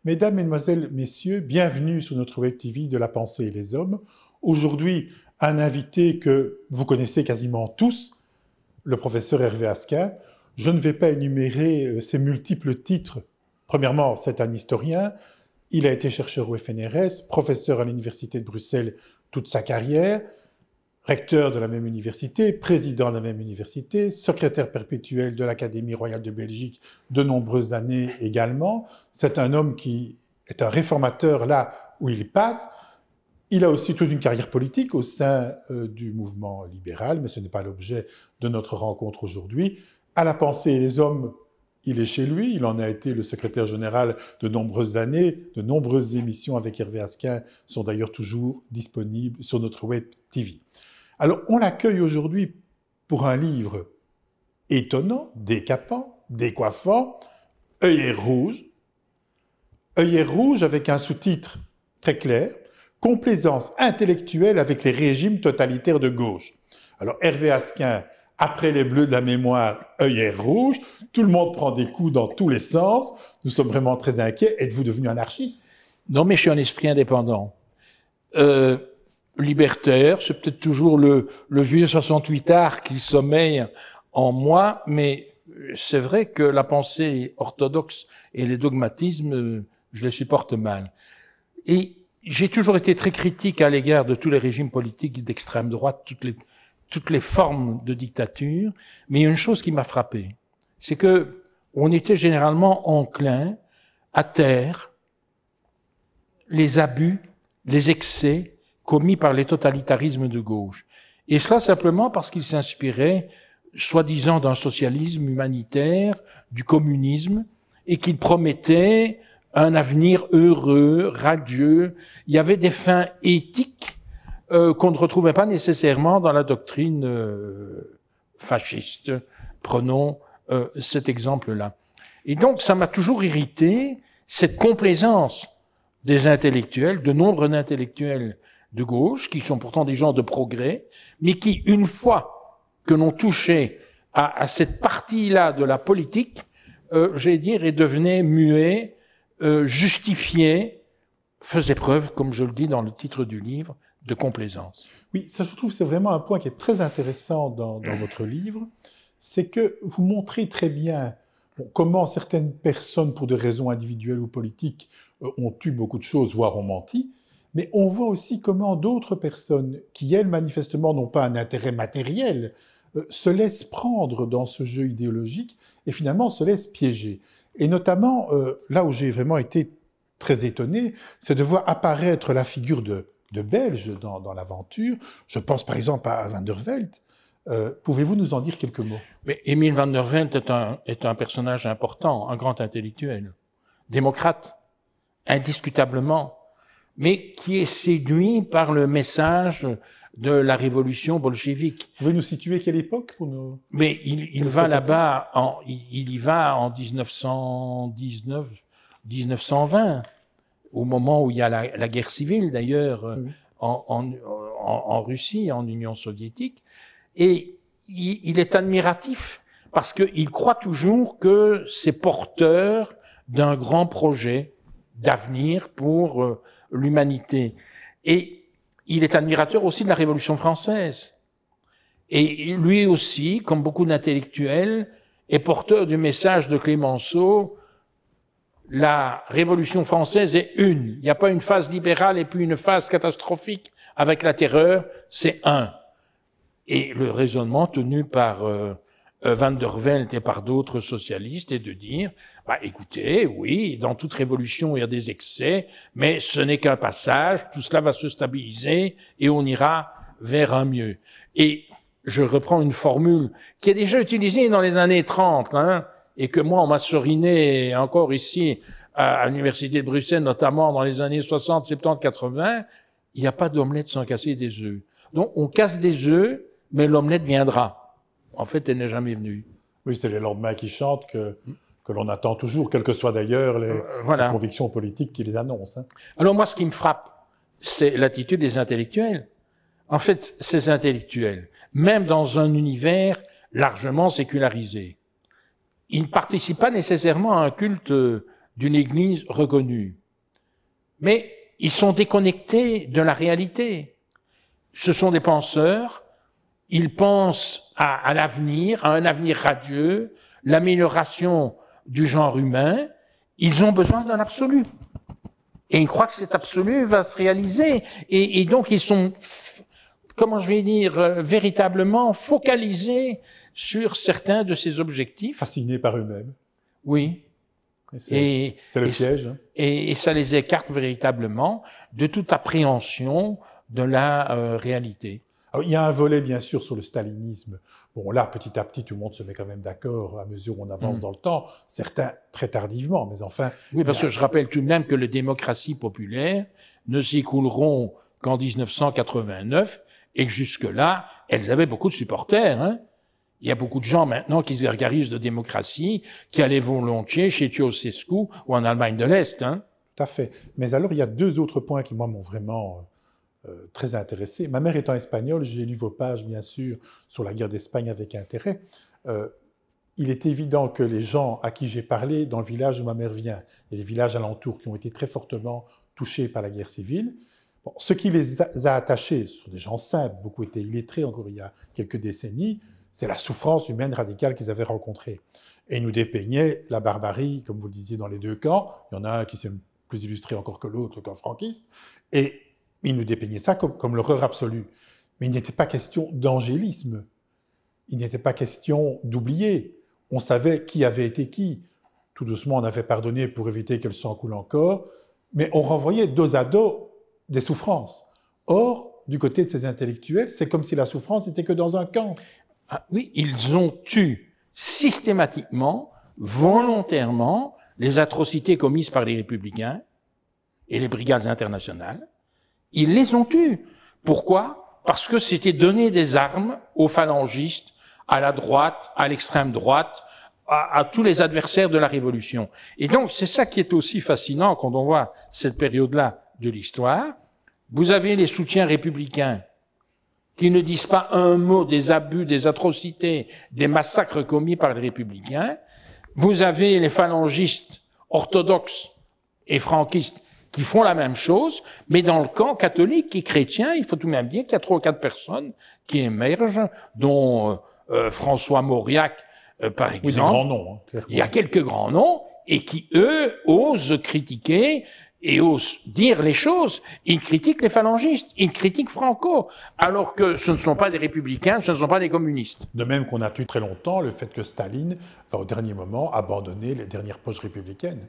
Mesdames, Mesdemoiselles, Messieurs, bienvenue sur notre Web TV de la pensée et les hommes. Aujourd'hui, un invité que vous connaissez quasiment tous, le professeur Hervé Asquin. Je ne vais pas énumérer ses multiples titres. Premièrement, c'est un historien. Il a été chercheur au FNRS, professeur à l'Université de Bruxelles toute sa carrière, recteur de la même université, président de la même université, secrétaire perpétuel de l'Académie royale de Belgique de nombreuses années également. C'est un homme qui est un réformateur là où il passe. Il a aussi toute une carrière politique au sein du mouvement libéral, mais ce n'est pas l'objet de notre rencontre aujourd'hui. À la pensée et les hommes, il est chez lui, il en a été le secrétaire général de nombreuses années, de nombreuses émissions avec Hervé Asquin sont d'ailleurs toujours disponibles sur notre Web TV. Alors, on l'accueille aujourd'hui pour un livre étonnant, décapant, décoiffant, œillet rouge avec un sous-titre très clair, complaisance intellectuelle avec les régimes totalitaires de gauche. Alors, Hervé Asquin, après les bleus de la mémoire, œillet rouge, tout le monde prend des coups dans tous les sens, nous sommes vraiment très inquiets. Êtes-vous devenu anarchiste? Non, mais je suis un esprit indépendant. Libertaire, c'est peut-être toujours le vieux 68ard qui sommeille en moi, mais c'est vrai que la pensée orthodoxe et les dogmatismes, je les supporte mal. Et j'ai toujours été très critique à l'égard de tous les régimes politiques d'extrême droite, toutes les formes de dictature, mais il y a une chose qui m'a frappé, c'est que on était généralement enclin à taire les abus, les excès commis par les totalitarismes de gauche. Et cela simplement parce qu'ils s'inspiraient, soi-disant, d'un socialisme humanitaire, du communisme, et qu'ils promettaient un avenir heureux, radieux. Il y avait des fins éthiques qu'on ne retrouvait pas nécessairement dans la doctrine fasciste. Prenons cet exemple-là. Et donc, ça m'a toujours irrité, cette complaisance des intellectuels, de nombre d'intellectuels de gauche, qui sont pourtant des gens de progrès, mais qui, une fois que l'on touchait à cette partie-là de la politique, j'allais dire, et devenait muet, justifié, faisait preuve, comme je le dis dans le titre du livre, de complaisance. Oui, ça je trouve c'est vraiment un point qui est très intéressant dans votre livre, c'est que vous montrez très bien comment certaines personnes, pour des raisons individuelles ou politiques, ont eu beaucoup de choses, voire ont menti, mais on voit aussi comment d'autres personnes, qui elles manifestement n'ont pas un intérêt matériel, se laissent prendre dans ce jeu idéologique et finalement se laissent piéger. Et notamment, là où j'ai vraiment été très étonné, c'est de voir apparaître la figure de Belge dans l'aventure. Je pense par exemple à Van der Velde. Pouvez-vous nous en dire quelques mots? Mais Émile Van der Velde est un personnage important, un grand intellectuel, démocrate, indiscutablement, mais qui est séduit par le message de la révolution bolchevique. Vous pouvez nous situer quelle époque pour nous... Mais il va là-bas, il y va en 1919, 1920, au moment où il y a la guerre civile d'ailleurs, oui, en Russie, en Union soviétique, et il est admiratif parce qu'il croit toujours que c'est porteur d'un grand projet d'avenir pour l'humanité. Et il est admirateur aussi de la Révolution française. Et lui aussi, comme beaucoup d'intellectuels, est porteur du message de Clémenceau: la Révolution française est une. Il n'y a pas une phase libérale et puis une phase catastrophique avec la terreur, c'est un. Et le raisonnement tenu par Van der Velde et par d'autres socialistes est de dire, bah, écoutez, oui, dans toute révolution il y a des excès, mais ce n'est qu'un passage, tout cela va se stabiliser et on ira vers un mieux. Et je reprends une formule qui est déjà utilisée dans les années 30, et que moi on m'a soriné encore ici à l'Université de Bruxelles, notamment dans les années 60, 70, 80, il n'y a pas d'omelette sans casser des œufs. Donc on casse des œufs, mais l'omelette viendra. En fait, elle n'est jamais venue. Oui, c'est les lendemains qui chantent que l'on attend toujours, quelles que soient d'ailleurs les convictions politiques qui les annoncent. Alors moi, ce qui me frappe, c'est l'attitude des intellectuels. En fait, ces intellectuels, même dans un univers largement sécularisé, ils ne participent pas nécessairement à un culte d'une Église reconnue. Mais ils sont déconnectés de la réalité. Ce sont des penseurs, ils pensent à l'avenir, à un avenir radieux, l'amélioration du genre humain. Ils ont besoin d'un absolu. Et ils croient que cet absolu va se réaliser. Et donc ils sont, comment je vais dire, véritablement focalisés sur certains de ces objectifs. Fascinés par eux-mêmes. Oui. C'est le piège. Et ça les écarte véritablement de toute appréhension de la réalité. Alors, il y a un volet, bien sûr, sur le stalinisme. Bon, là, petit à petit, tout le monde se met quand même d'accord à mesure où on avance dans le temps. Certains très tardivement, mais enfin... Oui, parce que je rappelle tout de même que les démocraties populaires ne s'écouleront qu'en 1989 et que jusque-là, elles avaient beaucoup de supporters. Hein. Il y a beaucoup de gens maintenant qui se gargarisent de démocratie, qui allaient volontiers chez Ceausescu ou en Allemagne de l'Est. Hein. Tout à fait. Mais alors, il y a deux autres points qui, moi, m'ont vraiment... très intéressé. Ma mère étant espagnole, j'ai lu vos pages, bien sûr, sur la guerre d'Espagne avec intérêt. Il est évident que les gens à qui j'ai parlé, dans le village où ma mère vient, et les villages alentours qui ont été très fortement touchés par la guerre civile, bon, ce qui les a attachés, ce sont des gens simples, beaucoup étaient illettrés encore il y a quelques décennies, c'est la souffrance humaine radicale qu'ils avaient rencontrée. Et ils nous dépeignaient la barbarie, comme vous le disiez, dans les deux camps. Il y en a un qui s'est plus illustré encore que l'autre, qu'un franquiste. Et il nous dépeignait ça comme l'horreur absolue. Mais il n'était pas question d'angélisme. Il n'était pas question d'oublier. On savait qui avait été qui. Tout doucement, on avait pardonné pour éviter que le sang coule encore. Mais on renvoyait dos à dos des souffrances. Or, du côté de ces intellectuels, c'est comme si la souffrance n'était que dans un camp. Ah, oui, ils ont tué systématiquement, volontairement, les atrocités commises par les républicains et les brigades internationales. Ils les ont tués. Pourquoi? Parce que c'était donner des armes aux phalangistes, à la droite, à l'extrême droite, à tous les adversaires de la Révolution. Et donc, c'est ça qui est aussi fascinant quand on voit cette période-là de l'histoire. Vous avez les soutiens républicains qui ne disent pas un mot des abus, des atrocités, des massacres commis par les républicains. Vous avez les phalangistes orthodoxes et franquistes qui font la même chose, mais dans le camp catholique et chrétien, il faut tout de même dire qu'il y a 3 ou 4 personnes qui émergent, dont François Mauriac, par exemple. Oui, des grands noms. Hein, il y a quelques grands noms, et qui, eux, osent critiquer et osent dire les choses. Ils critiquent les phalangistes, ils critiquent Franco, alors que ce ne sont pas des républicains, ce ne sont pas des communistes. De même qu'on a eu très longtemps le fait que Staline va au dernier moment abandonner les dernières poches républicaines.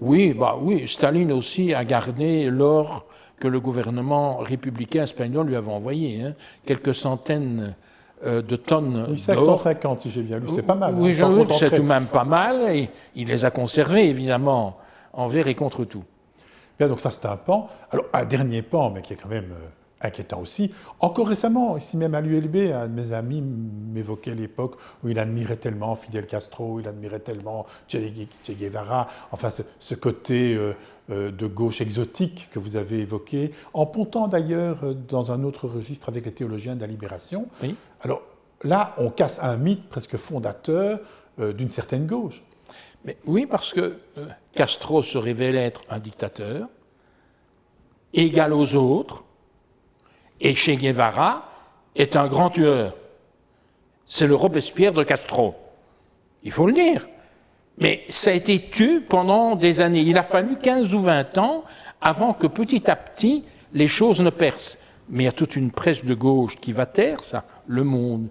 Oui, oui, Staline aussi a gardé l'or que le gouvernement républicain espagnol lui avait envoyé, hein, quelques centaines de tonnes d'or. 550 si j'ai bien lu, c'est pas mal. Oui, c'est tout de même pas mal, et il les a conservés, évidemment, envers et contre tout. Bien, donc ça c'est un pan. Alors un dernier pan, mais qui est quand même inquiétant aussi. Encore récemment, ici même à l'ULB, un de mes amis m'évoquait l'époque où il admirait tellement Fidel Castro, il admirait tellement Che Guevara, enfin ce côté de gauche exotique que vous avez évoqué, en pontant d'ailleurs dans un autre registre avec les théologiens de la libération. Oui. Alors là, on casse un mythe presque fondateur d'une certaine gauche. Mais oui, parce que Castro se révèle être un dictateur, égal aux autres, et Che Guevara est un grand tueur. C'est le Robespierre de Castro. Il faut le dire. Mais ça a été tué pendant des années. Il a fallu 15 ou 20 ans avant que petit à petit les choses ne percent. Mais il y a toute une presse de gauche qui va taire ça. Le Monde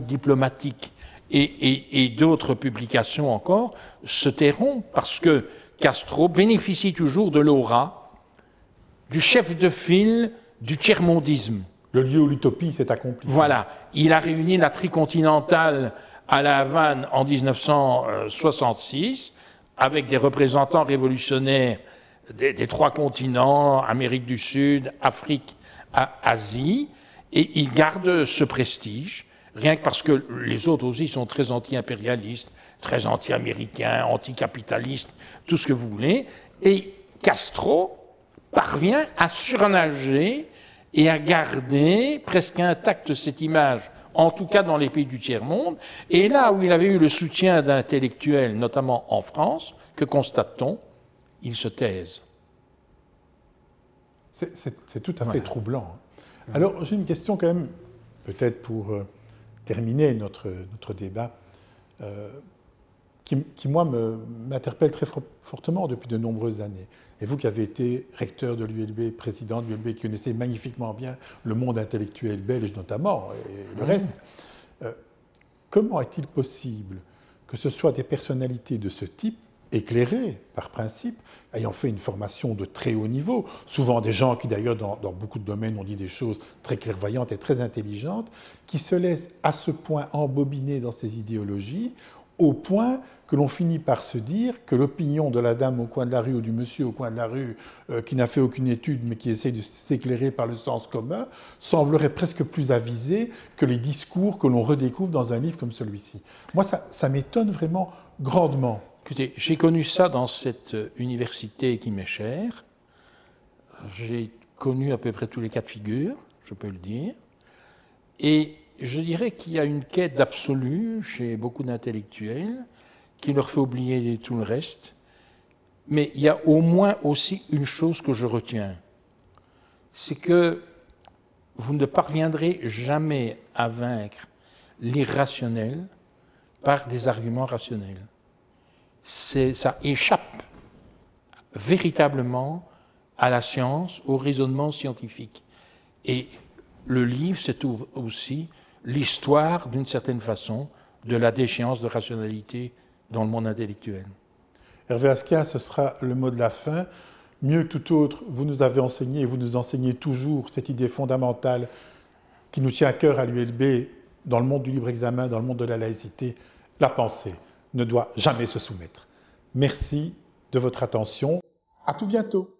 diplomatique et d'autres publications encore se tairont parce que Castro bénéficie toujours de l'aura du chef de file du tiers-mondisme. Le lieu où l'utopie s'est accomplie. Voilà. Il a réuni la tricontinentale à La Havane en 1966 avec des représentants révolutionnaires des 3 continents, Amérique du Sud, Afrique, Asie, et il garde ce prestige, rien que parce que les autres aussi sont très anti-impérialistes, très anti-américains, anti-capitalistes, tout ce que vous voulez, et Castro parvient à surnager et à garder presque intacte cette image en tout cas dans les pays du tiers-monde. Et là où il avait eu le soutien d'intellectuels, notamment en France, que constate-t-on? Ils se taisent. C'est tout à fait troublant. Alors, j'ai une question quand même, peut-être pour terminer notre débat, qui moi, m'interpelle très fortement depuis de nombreuses années. Et vous qui avez été recteur de l'ULB, président de l'ULB, qui connaissez magnifiquement bien le monde intellectuel belge notamment, et le reste, comment est-il possible que ce soit des personnalités de ce type, éclairés par principe, ayant fait une formation de très haut niveau, souvent des gens qui d'ailleurs dans beaucoup de domaines ont dit des choses très clairvoyantes et très intelligentes, qui se laissent à ce point embobiner dans ces idéologies, au point que l'on finit par se dire que l'opinion de la dame au coin de la rue ou du monsieur au coin de la rue qui n'a fait aucune étude mais qui essaie de s'éclairer par le sens commun semblerait presque plus avisée que les discours que l'on redécouvre dans un livre comme celui-ci. Moi, ça m'étonne vraiment grandement. Écoutez, j'ai connu ça dans cette université qui m'est chère. J'ai connu à peu près tous les cas de figure, je peux le dire. Et je dirais qu'il y a une quête d'absolu chez beaucoup d'intellectuels qui leur fait oublier tout le reste. Mais il y a au moins aussi une chose que je retiens. C'est que vous ne parviendrez jamais à vaincre l'irrationnel par des arguments rationnels. Ça échappe véritablement à la science, au raisonnement scientifique. Et le livre, c'est aussi l'histoire, d'une certaine façon, de la déchéance de rationalité dans le monde intellectuel. Hervé Asquin, ce sera le mot de la fin. Mieux que tout autre, vous nous avez enseigné et vous nous enseignez toujours cette idée fondamentale qui nous tient à cœur à l'ULB, dans le monde du libre examen, dans le monde de la laïcité. La pensée ne doit jamais se soumettre. Merci de votre attention. À tout bientôt.